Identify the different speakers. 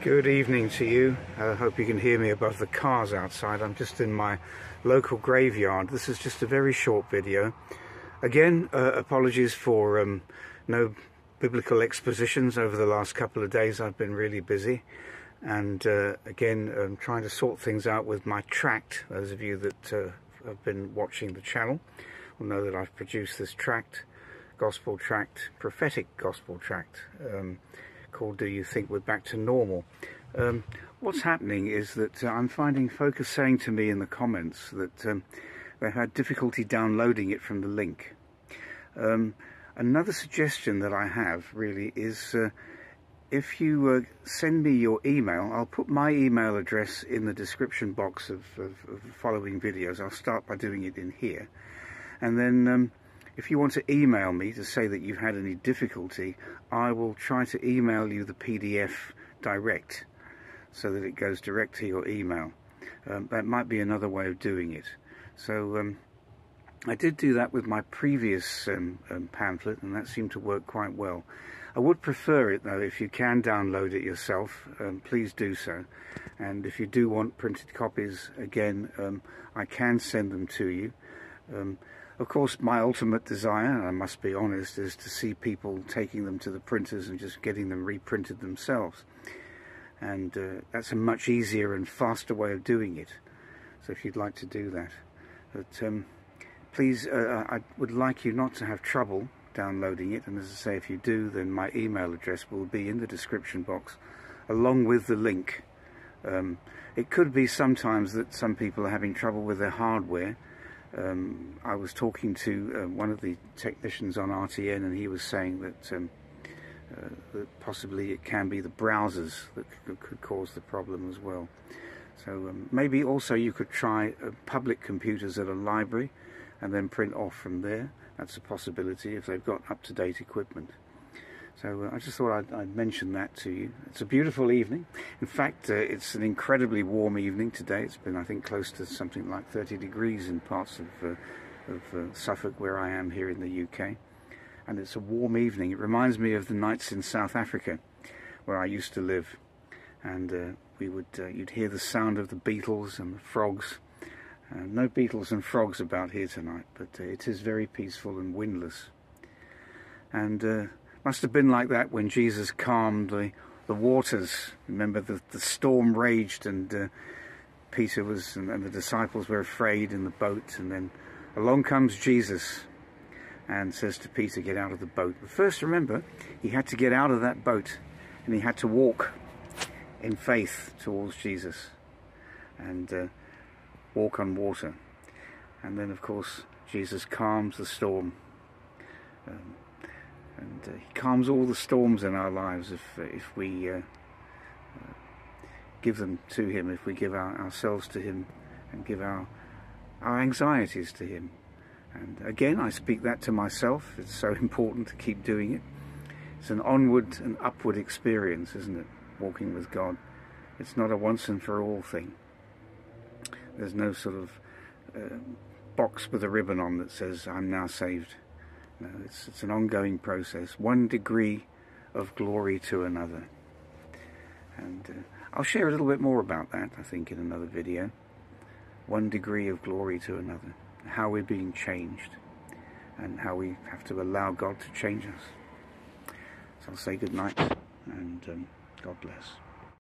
Speaker 1: Good evening to you. I hope you can hear me above the cars outside. I'm just in my local graveyard. This is just a very short video. Again, apologies for no biblical expositions over the last couple of days. I've been really busy. And again, trying to sort things out with my tract. Those of you that have been watching the channel will know that I've produced this tract, gospel tract, prophetic gospel tract, called Do You Think We're Back to Normal? What's happening is that I'm finding folk are saying to me in the comments that they've had difficulty downloading it from the link. Another suggestion that I have really is if you send me your email, I'll put my email address in the description box of the following videos. I'll start by doing it in here. And then if you want to email me to say that you've had any difficulty, I will try to email you the PDF direct so that it goes direct to your email. That might be another way of doing it. So I did do that with my previous pamphlet, and that seemed to work quite well. I would prefer it though, if you can download it yourself, please do so. And if you do want printed copies, again, I can send them to you. Of course, my ultimate desire, I must be honest, is to see people taking them to the printers and just getting them reprinted themselves. And that's a much easier and faster way of doing it. So if you'd like to do that. But please, I would like you not to have trouble downloading it. And as I say, if you do, then my email address will be in the description box, along with the link. It could be sometimes that some people are having trouble with their hardware. I was talking to one of the technicians on RTN, and he was saying that, that possibly it can be the browsers that could cause the problem as well. So maybe also you could try public computers at a library and then print off from there. That's a possibility if they've got up-to-date equipment. So I just thought I'd mention that to you. It's a beautiful evening. In fact, it's an incredibly warm evening today. It's been, I think, close to something like 30 degrees in parts of Suffolk, where I am here in the UK. And it's a warm evening. It reminds me of the nights in South Africa, where I used to live. And you'd hear the sound of the beetles and the frogs. No beetles and frogs about here tonight, but it is very peaceful and windless. And must have been like that when Jesus calmed the waters. Remember, the storm raged, and Peter was and the disciples were afraid in the boat, and then along comes Jesus and says to Peter, get out of the boat. But first, remember, he had to get out of that boat, and he had to walk in faith towards Jesus and walk on water. And then, of course, Jesus calms the storm. And he calms all the storms in our lives if we give them to him, if we give ourselves to him and give our anxieties to him. And again, I speak that to myself. It's so important to keep doing it. It's an onward and upward experience, isn't it? Walking with God. It's not a once and for all thing. There's no sort of box with a ribbon on that says, I'm now saved. No, it's an ongoing process, one degree of glory to another. And I'll share a little bit more about that, I think, in another video. One degree of glory to another. How we're being changed, and how we have to allow God to change us. So I'll say good night, and God bless.